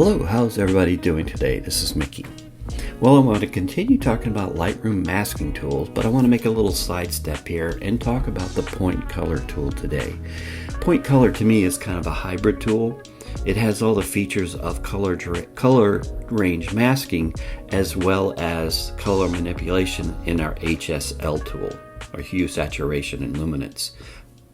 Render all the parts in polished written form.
Hello, how's everybody doing today? This is Mickey. Well, I want to continue talking about Lightroom masking tools, but I want to make a little sidestep here and talk about the point color tool today. Point color to me is kind of a hybrid tool. It has all the features of color range masking as well as color manipulation in our HSL tool, or hue, saturation, and luminance.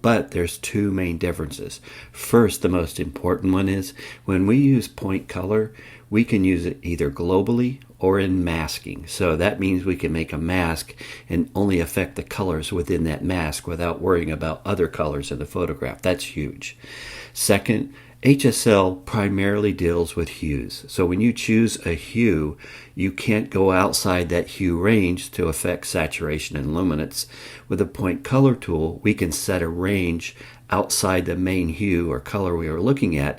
But there's two main differences. First, the most important one is when we use point color, we can use it either globally or in masking. So that means we can make a mask and only affect the colors within that mask without worrying about other colors in the photograph. That's huge. Second, HSL primarily deals with hues. So when you choose a hue, you can't go outside that hue range to affect saturation and luminance. With a point color tool, we can set a range outside the main hue or color we are looking at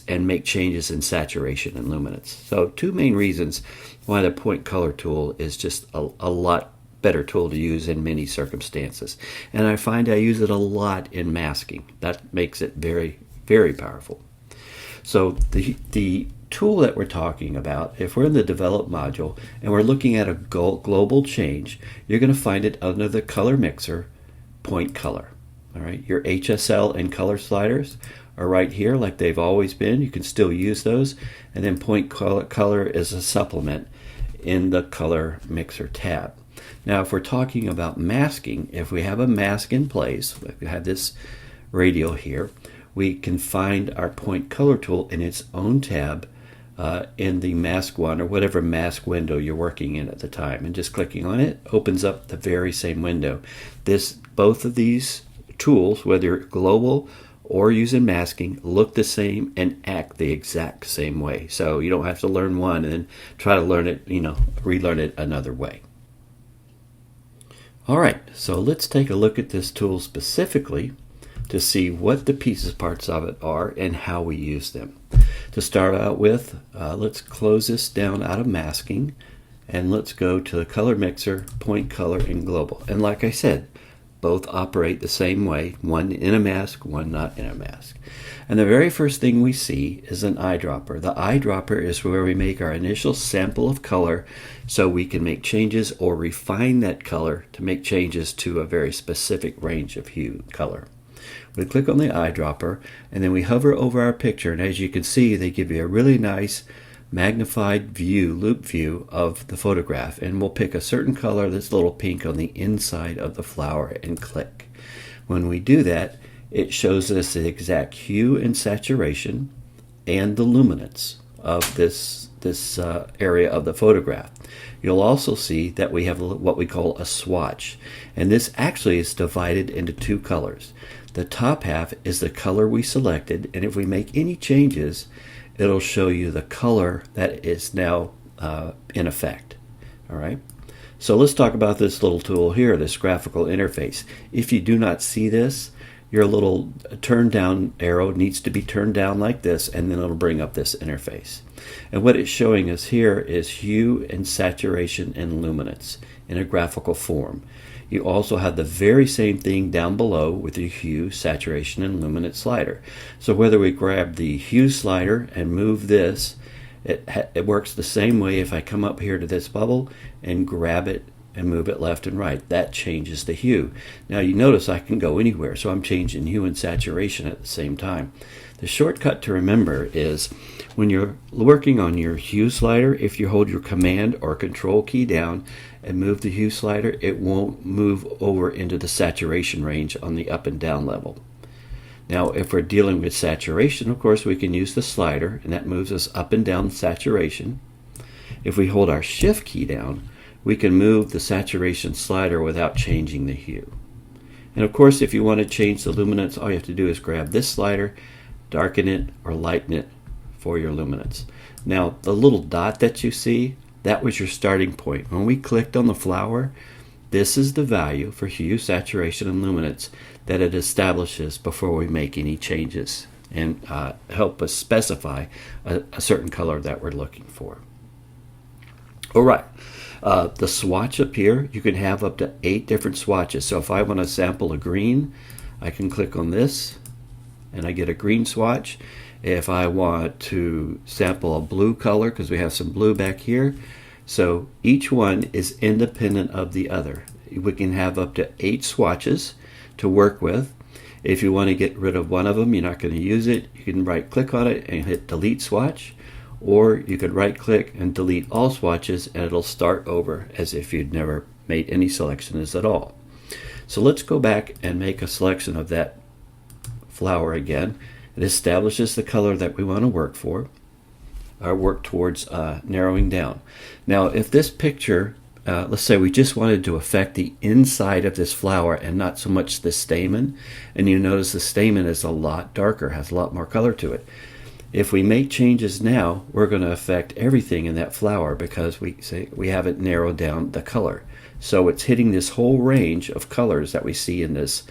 and make changes in saturation and luminance. So two main reasons why the point color tool is just a lot better tool to use in many circumstances. And I find I use it a lot in masking. That makes it very powerful. So the tool that we're talking about, if we're in the develop module and we're looking at a global change, you're going to find it under the color mixer, point color. All right, your HSL and color sliders are right here like they've always been. You can still use those. And then point color is a supplement in the color mixer tab. Now, if we're talking about masking, if we have a mask in place, like we have this radial here, we can find our point color tool in its own tab in the mask one or whatever mask window you're working in at the time. And just clicking on it opens up the very same window. Both of these tools, whether global or using masking, look the same and act the exact same way. So you don't have to learn one and then try to learn it, relearn it another way. All right, so let's take a look at this tool specifically to see what the parts of it are and how we use them. To start out with, let's close this down out of masking and let's go to the color mixer, point color, and global. And like I said, both operate the same way, one in a mask, one not in a mask. And the very first thing we see is an eyedropper. The eyedropper is where we make our initial sample of color so we can make changes or refine that color to make changes to a very specific range of hue color. We click on the eyedropper and then we hover over our picture, and as you can see, they give you a really nice magnified view, loop view of the photograph, and we'll pick a certain color, this little pink on the inside of the flower, and click. When we do that, it shows us the exact hue and saturation and the luminance of this area of the photograph. You'll also see that we have what we call a swatch, and this actually is divided into two colors. The top half is the color we selected, and if we make any changes, it'll show you the color that is now in effect. All right. So let's talk about this little tool here, this graphical interface. If you do not see this, your little turn down arrow needs to be turned down like this, and then it'll bring up this interface. And what it's showing us here is hue and saturation and luminance in a graphical form. You also have the very same thing down below with the hue, saturation, and luminance slider. So whether we grab the hue slider and move this, it works the same way. If I come up here to this bubble and grab it and move it left and right, that changes the hue. Now you notice I can go anywhere, so I'm changing hue and saturation at the same time. The shortcut to remember is when you're working on your hue slider, if you hold your command or control key down and move the hue slider, it won't move over into the saturation range on the up and down level. Now if we're dealing with saturation, of course we can use the slider, and that moves us up and down saturation. If we hold our shift key down, we can move the saturation slider without changing the hue. And of course, if you want to change the luminance, all you have to do is grab this slider, darken it or lighten it for your luminance. Now the little dot that you see, that was your starting point. When we clicked on the flower, this is the value for hue, saturation, and luminance that it establishes before we make any changes and help us specify a certain color that we're looking for. All right. The swatch up here, you can have up to 8 different swatches. So if I want to sample a green, I can click on this and I get a green swatch. If I want to sample a blue color, because we have some blue back here, so each one is independent of the other. We can have up to 8 swatches to work with. If you want to get rid of one of them, you're not going to use it, you can right click on it and hit delete swatch, or you could right click and delete all swatches and it'll start over as if you'd never made any selections at all. So let's go back and make a selection of that flower again. It establishes the color that we want to work for, or work towards narrowing down. Now if this picture, let's say we just wanted to affect the inside of this flower and not so much the stamen, and you notice the stamen is a lot darker, has a lot more color to it. If we make changes now, we're going to affect everything in that flower because we haven't narrowed down the color. So it's hitting this whole range of colors that we see in this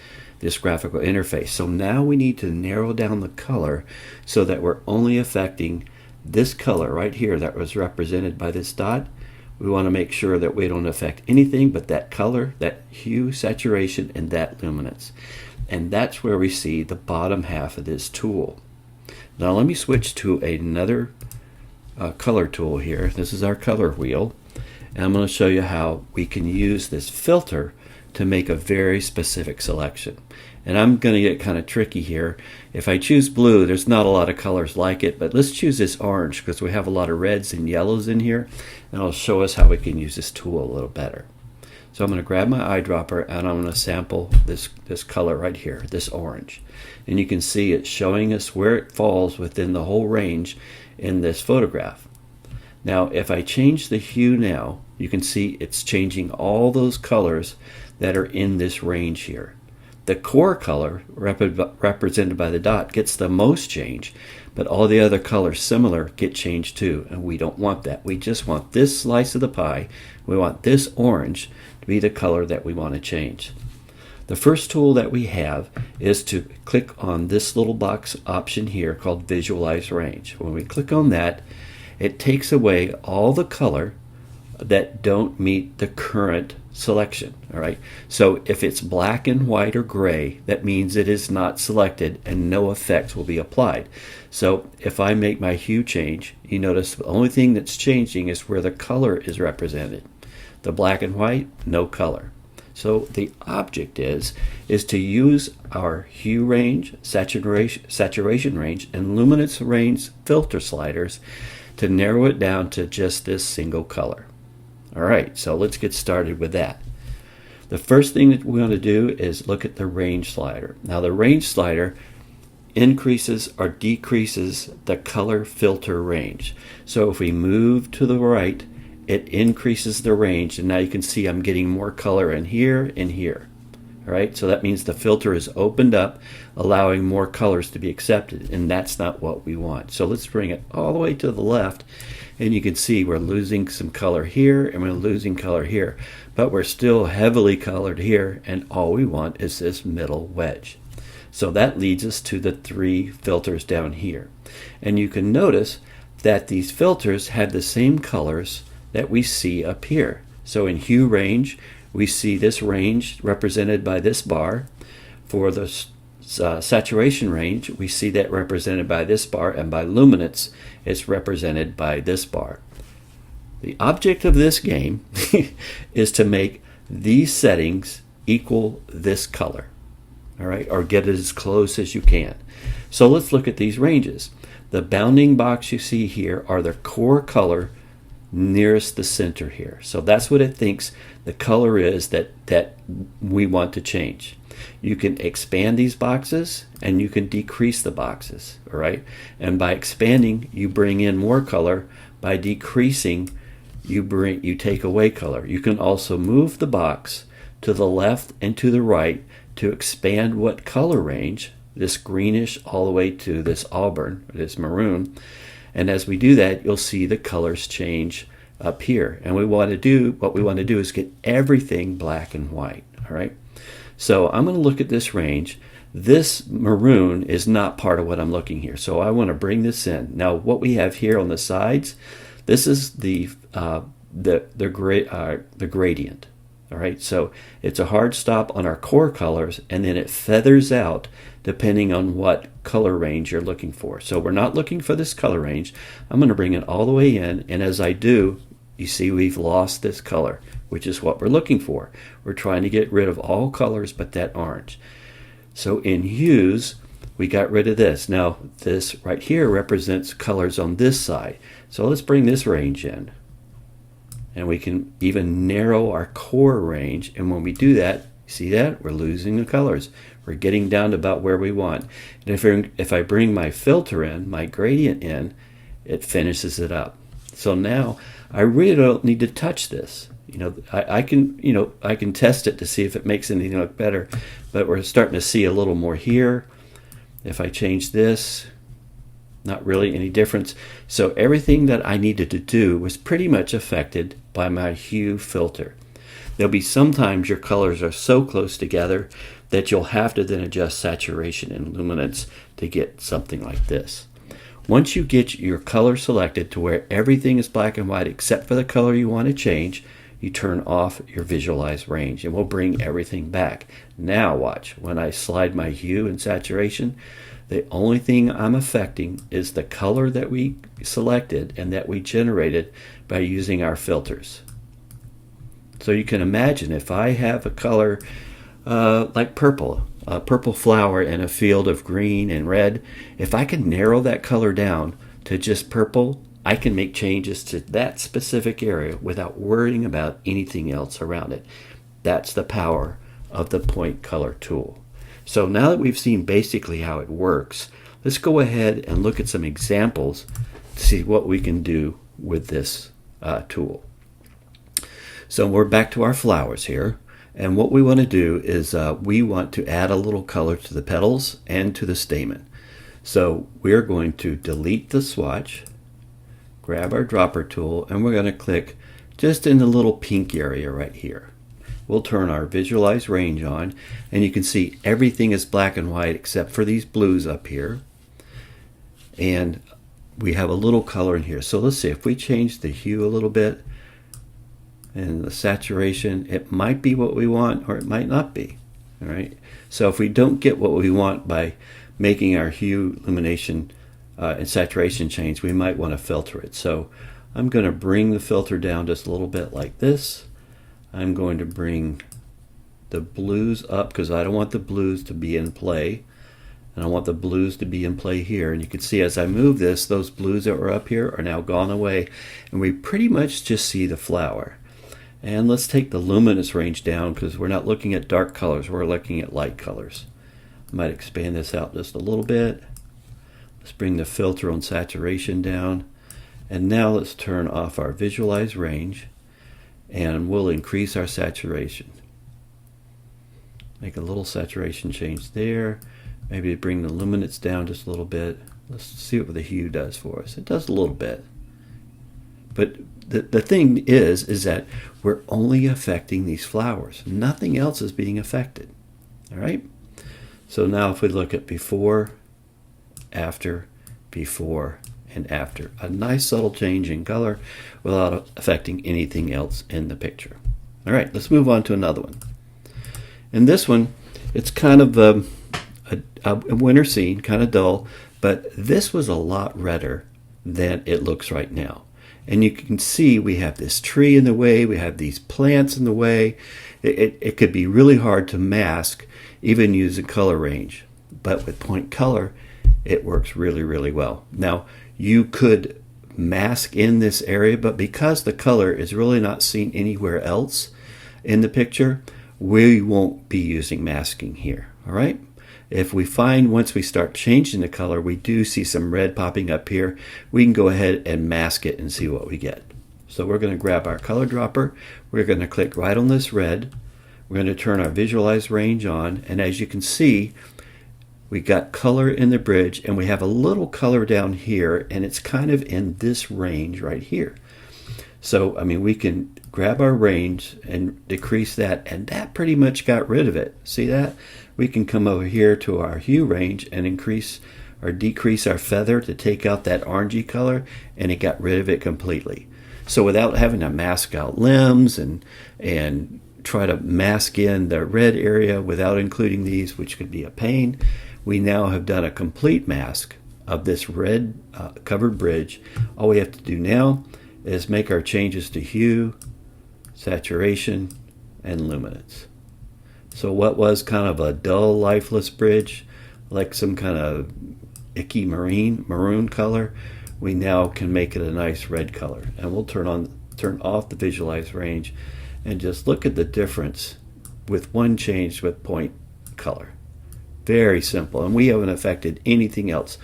graphical interface. So now we need to narrow down the color so that we're only affecting this color right here that was represented by this dot. We want to make sure that we don't affect anything but that color, that hue, saturation, and that luminance. And that's where we see the bottom half of this tool. Now let me switch to another color tool here. This is our color wheel. And I'm going to show you how we can use this filter to make a very specific selection. And I'm going to get kind of tricky here. If I choose blue, there's not a lot of colors like it, but let's choose this orange because we have a lot of reds and yellows in here, and it'll show us how we can use this tool a little better. So I'm going to grab my eyedropper and I'm going to sample this color right here, this orange. And you can see it's showing us where it falls within the whole range in this photograph. Now if I change the hue now, you can see it's changing all those colors that are in this range here. The core color represented by the dot gets the most change, but all the other colors similar get changed too, and we don't want that. We just want this slice of the pie. We want this orange to be the color that we want to change. The first tool that we have is to click on this little box option here called Visualize Range. When we click on that, it takes away all the color that don't meet the current selection. All right, so if it's black and white or gray, that means it is not selected and no effects will be applied. So if I make my hue change, you notice the only thing that's changing is where the color is represented. The black and white, no color. So the object is to use our hue range, saturation range, and luminance range filter sliders to narrow it down to just this single color. All right, so let's get started with that. The first thing that we want to do is look at the range slider. Now the range slider increases or decreases the color filter range. So if we move to the right, it increases the range, and now you can see I'm getting more color in here and here. All right, so that means the filter is opened up, allowing more colors to be accepted, and that's not what we want. So let's bring it all the way to the left, and you can see we're losing some color here and we're losing color here, but we're still heavily colored here, and all we want is this middle wedge. So that leads us to the 3 filters down here, and you can notice that these filters have the same colors that we see up here. So in hue range, we see this range represented by this bar. For the saturation range, we see that represented by this bar, and by luminance, it's represented by this bar. The object of this game is to make these settings equal this color, all right, or get it as close as you can. So let's look at these ranges. The bounding box you see here are the core color nearest the center here. So that's what it thinks the color is that we want to change. You can expand these boxes and you can decrease the boxes, all right? And by expanding, you bring in more color. By decreasing, you take away color. You can also move the box to the left and to the right to expand what color range, this greenish all the way to this auburn, this maroon. And as we do that, you'll see the colors change up here. And what we want to do is get everything black and white, all right? So I'm going to look at this range. This maroon is not part of what I'm looking here, so I want to bring this in. Now what we have here on the sides, this is the gradient, All right, so it's a hard stop on our core colors, and then it feathers out depending on what color range you're looking for. So we're not looking for this color range. I'm going to bring it all the way in, and as I do, you see we've lost this color, which is what we're looking for. We're trying to get rid of all colors but that orange. So in hues, we got rid of this. Now this right here represents colors on this side. So let's bring this range in. And we can even narrow our core range. And when we do that, see that? We're losing the colors. We're getting down to about where we want. And if I bring my filter in, my gradient in, it finishes it up. So now I really don't need to touch this. I can test it to see if it makes anything look better, but we're starting to see a little more here. If I change this, not really any difference. So everything that I needed to do was pretty much affected by my hue filter. There'll be sometimes your colors are so close together that you'll have to then adjust saturation and luminance to get something like this. Once you get your color selected to where everything is black and white except for the color you want to change, you turn off your visualize range and we'll bring everything back. Now watch, when I slide my hue and saturation, the only thing I'm affecting is the color that we selected and that we generated by using our filters. So you can imagine if I have a color like purple, a purple flower in a field of green and red, if I can narrow that color down to just purple, I can make changes to that specific area without worrying about anything else around it. That's the power of the point color tool. So now that we've seen basically how it works, let's go ahead and look at some examples to see what we can do with this tool. So we're back to our flowers here, and what we want to do is we want to add a little color to the petals and to the stamen. So we're going to delete the swatch, grab our dropper tool, and we're going to click just in the little pink area right here. We'll turn our visualize range on, and you can see everything is black and white except for these blues up here. And we have a little color in here. So let's see, if we change the hue a little bit and the saturation, it might be what we want or it might not be. All right. So if we don't get what we want by making our hue, illumination, and saturation change, we might want to filter it. So I'm going to bring the filter down just a little bit like this. I'm going to bring the blues up because I don't want the blues to be in play, and I want the blues to be in play here. And you can see as I move this, those blues that were up here are now gone away, and we pretty much just see the flower. And let's take the luminance range down because we're not looking at dark colors, we're looking at light colors. I might expand this out just a little bit. Let's bring the filter on saturation down, and now let's turn off our visualize range, and we'll increase our saturation. Make a little saturation change there. Maybe bring the luminance down just a little bit. Let's see what the hue does for us. It does a little bit. But the thing is that we're only affecting these flowers. Nothing else is being affected. All right? So now if we look at before, after, before, and after. A nice subtle change in color without affecting anything else in the picture. All right, let's move on to another one. In this one, it's kind of a winter scene, kind of dull, but this was a lot redder than it looks right now. And you can see we have this tree in the way, we have these plants in the way. It could be really hard to mask, even using color range. But with point color, it works really, really well. Now, you could mask in this area, but because the color is really not seen anywhere else in the picture, we won't be using masking here. All right? If we find once we start changing the color, we do see some red popping up here, we can go ahead and mask it and see what we get. So we're going to grab our color dropper. We're going to click right on this red. We're going to turn our visualize range on, and as you can see, we got color in the bridge, and we have a little color down here, and it's kind of in this range right here. So, I mean, we can grab our range and decrease that, and that pretty much got rid of it. See that? We can come over here to our hue range and increase or decrease our feather to take out that orangey color, and it got rid of it completely. So without having to mask out limbs and try to mask in the red area without including these, which could be a pain, we now have done a complete mask of this red covered bridge. All we have to do now is make our changes to hue, saturation, and luminance. So what was kind of a dull, lifeless bridge, like some kind of icky maroon color, we now can make it a nice red color. And we'll turn off the visualize range and just look at the difference with one change with point color. Very simple, and we haven't affected anything else.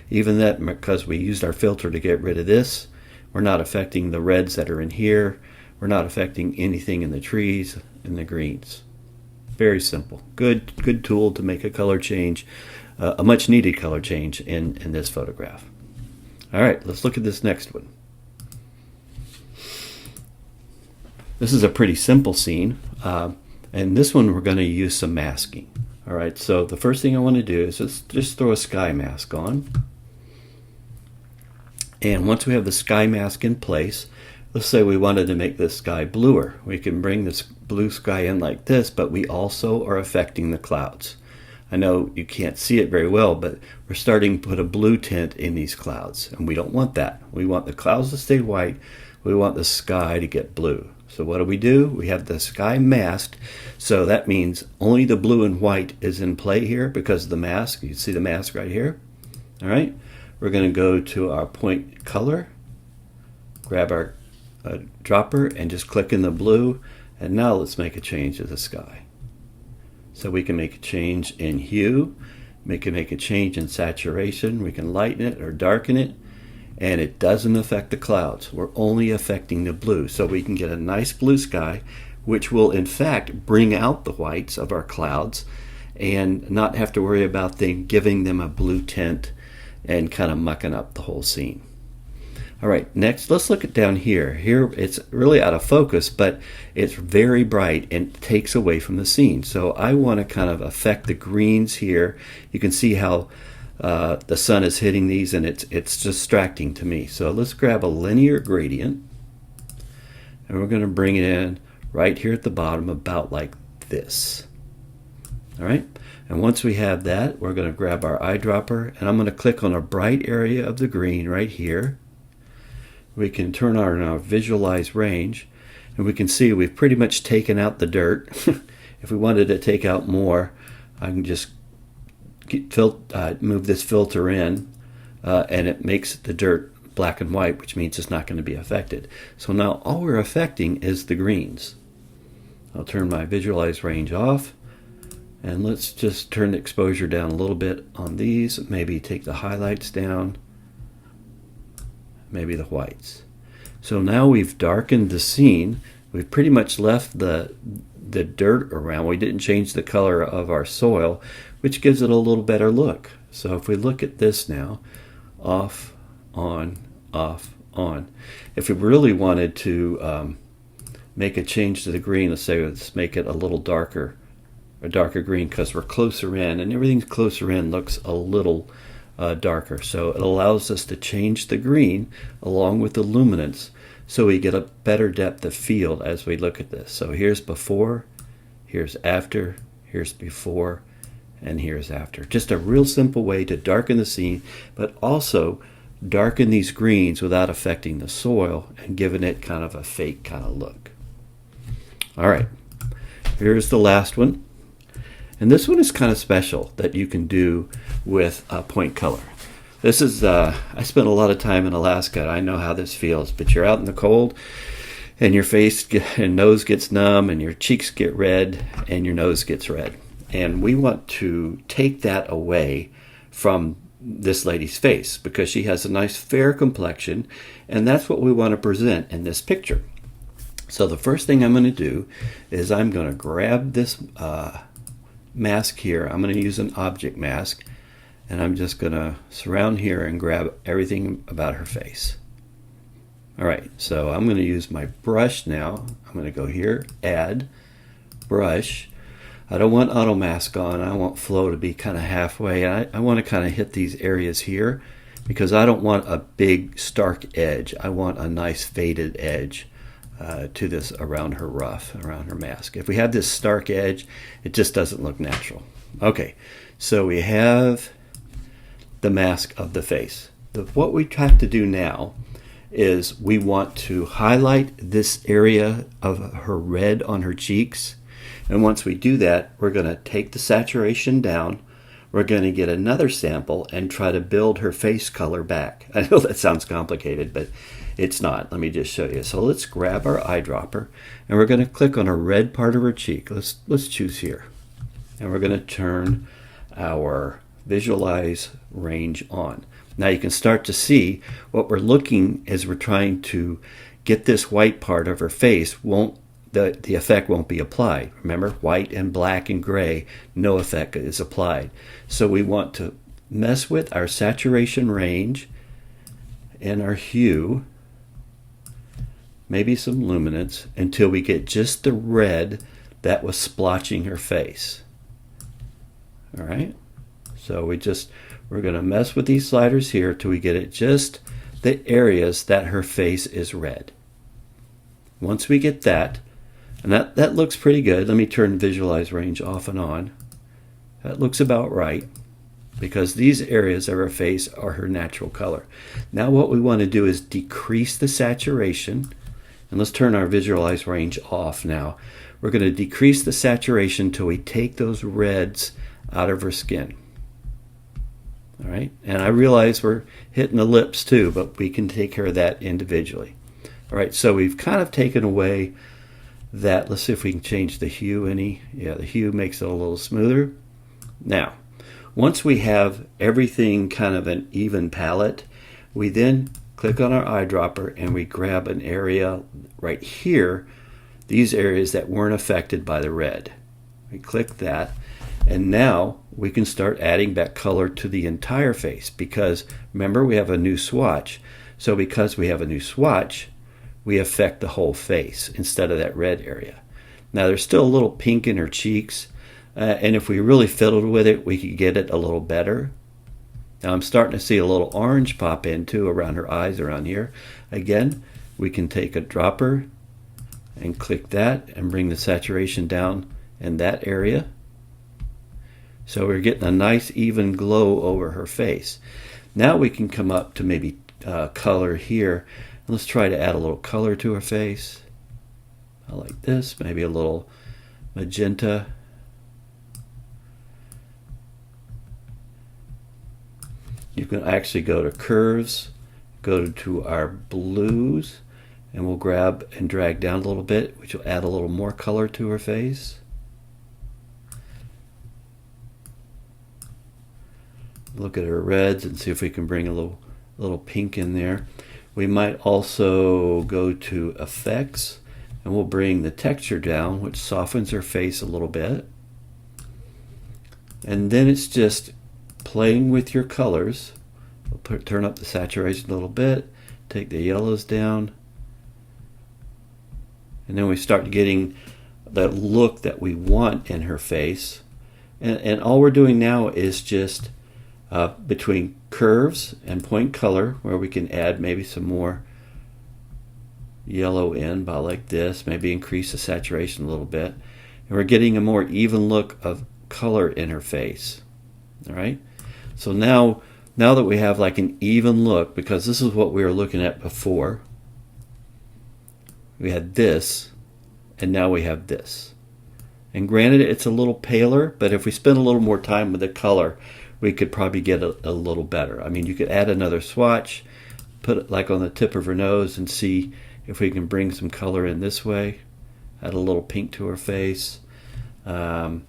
Even that, because we used our filter to get rid of this, we're not affecting the reds that are in here. We're not affecting anything in the trees and the greens. Very simple. Good tool to make a color change, a much needed color change in this photograph. All right, let's look at this next one. This is a pretty simple scene, and this one we're going to use some masking. All right, so the first thing I want to do is just throw a sky mask on. And once we have the sky mask in place, let's say we wanted to make this sky bluer. We can bring this blue sky in like this, but we also are affecting the clouds. I know you can't see it very well, but we're starting to put a blue tint in these clouds, and we don't want that. We want the clouds to stay white. We want the sky to get blue. So what do? We have the sky masked, so that means only the blue and white is in play here because of the mask. You see the mask right here. All right, we're going to go to our point color, grab our dropper, and just click in the blue. And now let's make a change to the sky. So we can make a change in hue, we can make a change in saturation, we can lighten it or darken it, and it doesn't affect the clouds. We're only affecting the blue. So we can get a nice blue sky, which will in fact bring out the whites of our clouds and not have to worry about giving them a blue tint and kind of mucking up the whole scene. All right, next let's look at down here. Here it's really out of focus, but it's very bright and takes away from the scene. So I want to kind of affect the greens here. You can see how the sun is hitting these, and it's distracting to me. So let's grab a linear gradient, and we're going to bring it in right here at the bottom about like this. All right, and once we have that, we're going to grab our eyedropper, and I'm going to click on a bright area of the green right here. We can turn on our visualize range, and we can see we've pretty much taken out the dirt. If we wanted to take out more, I can just move this filter in, and it makes the dirt black and white, which means it's not going to be affected. So now all we're affecting is the greens. I'll turn my visualize range off, and let's just turn the exposure down a little bit on these, maybe take the highlights down, maybe the whites. So now we've darkened the scene. We've pretty much left the dirt around. We didn't change the color of our soil, which gives it a little better look. So if we look at this now, off, on, off, on. If we really wanted to make a change to the green, let's make it a little darker, a darker green, because we're closer in, and everything closer in looks a little darker. So it allows us to change the green along with the luminance, so we get a better depth of field as we look at this. So here's before, here's after, here's before, and here's after. Just a real simple way to darken the scene, but also darken these greens without affecting the soil and giving it kind of a fake kind of look. All right, here's the last one. And this one is kind of special that you can do with point color. This is, I spent a lot of time in Alaska. I know how this feels, but you're out in the cold and your face and nose gets numb and your cheeks get red and your nose gets red. And we want to take that away from this lady's face because she has a nice fair complexion, and that's what we want to present in this picture. So the first thing I'm going to do is I'm going to grab this mask here. I'm going to use an object mask, and I'm just going to surround here and grab everything about her face. All right, so I'm going to use my brush now. I'm going to go here, add, brush. I don't want auto mask on. I want flow to be kind of halfway. I want to kind of hit these areas here because I don't want a big stark edge. I want a nice faded edge to this around her ruff, around her mask. If we have this stark edge, it just doesn't look natural. Okay, so we have the mask of the face. What we have to do now is we want to highlight this area of her red on her cheeks. And once we do that, we're going to take the saturation down. We're going to get another sample and try to build her face color back. I know that sounds complicated, but it's not. Let me just show you. So let's grab our eyedropper, and we're going to click on a red part of her cheek. Let's choose here. And we're going to turn our visualize range on. Now you can start to see what we're looking as we're trying to get this white part of her face the effect won't be applied. Remember, white and black and gray, no effect is applied. So we want to mess with our saturation range and our hue, maybe some luminance, until we get just the red that was splotching her face. All right, so we're going to mess with these sliders here till we get it just the areas that her face is red. Once we get that, and that looks pretty good. Let me turn visualize range off and on. That looks about right, because these areas of her face are her natural color. Now what we want to do is decrease the saturation, and let's turn our visualize range off now. We're going to decrease the saturation till we take those reds out of her skin. All right, and I realize we're hitting the lips too, but we can take care of that individually. All right, so we've kind of taken away that. Let's see if we can change the hue any. Yeah, the hue makes it a little smoother. Now, once we have everything kind of an even palette, we then click on our eyedropper and we grab an area right here, these areas that weren't affected by the red. We click that, and now we can start adding back color to the entire face, because remember, we have a new swatch. So because we have a new swatch, we affect the whole face instead of that red area. Now there's still a little pink in her cheeks, and if we really fiddled with it, we could get it a little better. Now I'm starting to see a little orange pop in too around her eyes, around here. Again, we can take a dropper and click that and bring the saturation down in that area. So we're getting a nice even glow over her face. Now we can come up to maybe color here. Let's try to add a little color to her face. I like this, maybe a little magenta. You can actually go to curves, go to our blues, and we'll grab and drag down a little bit, which will add a little more color to her face. Look at her reds and see if we can bring a little pink in there. We might also go to effects, and we'll bring the texture down, which softens her face a little bit. And then it's just playing with your colors. We'll turn up the saturation a little bit, take the yellows down, and then we start getting the look that we want in her face. And all we're doing now is just between curves and point color, where we can add maybe some more yellow in, about like this, maybe increase the saturation a little bit, and we're getting a more even look of color in her face. All right, so now that we have like an even look, because this is what we were looking at before, we had this, and now we have this. And granted, it's a little paler, but if we spend a little more time with the color, we could probably get a little better. I mean, you could add another swatch, put it like on the tip of her nose, and see if we can bring some color in this way. Add a little pink to her face. Go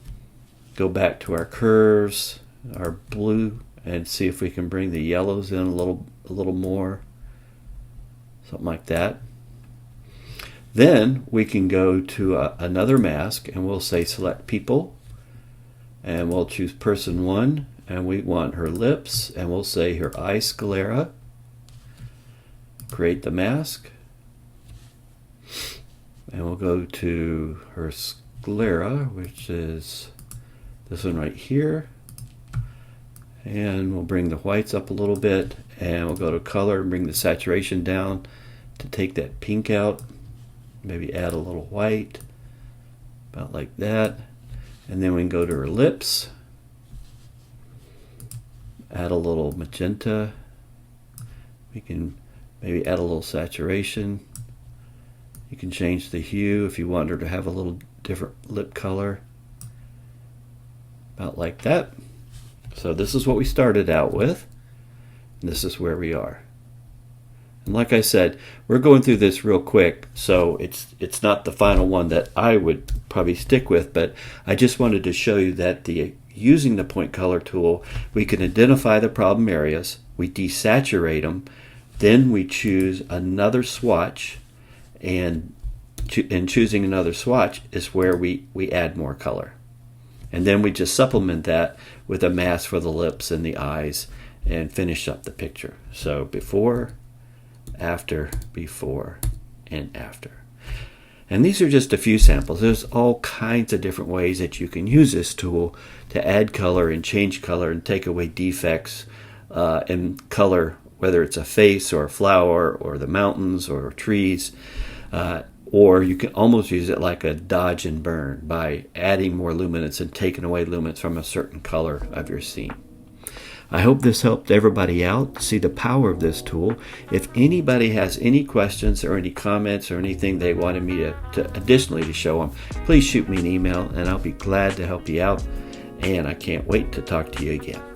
back to our curves, our blue, and see if we can bring the yellows in a little more. Something like that. Then we can go to another mask, and we'll say select people, and we'll choose person 1. And we want her lips, and we'll say her eye sclera. Create the mask. And we'll go to her sclera, which is this one right here. And we'll bring the whites up a little bit, and we'll go to color and bring the saturation down to take that pink out. maybe add a little white, about like that. And then we can go to her lips, add a little magenta. We can maybe add a little saturation. You can change the hue if you want her to have a little different lip color, about like that. So this is what we started out with, and this is where we are. And like I said, we're going through this real quick, so it's not the final one that I would probably stick with, but I just wanted to show you that using the point color tool, we can identify the problem areas, we desaturate them, then we choose another swatch, and choosing another swatch is where we add more color. And then we just supplement that with a mask for the lips and the eyes and finish up the picture. So before, after, before, and after. And these are just a few samples. There's all kinds of different ways that you can use this tool to add color and change color and take away defects in color, whether it's a face or a flower or the mountains or trees. Or you can almost use it like a dodge and burn by adding more luminance and taking away luminance from a certain color of your scene. I hope this helped everybody out see the power of this tool. If anybody has any questions or any comments or anything they wanted me to additionally to show them, please shoot me an email and I'll be glad to help you out. And I can't wait to talk to you again.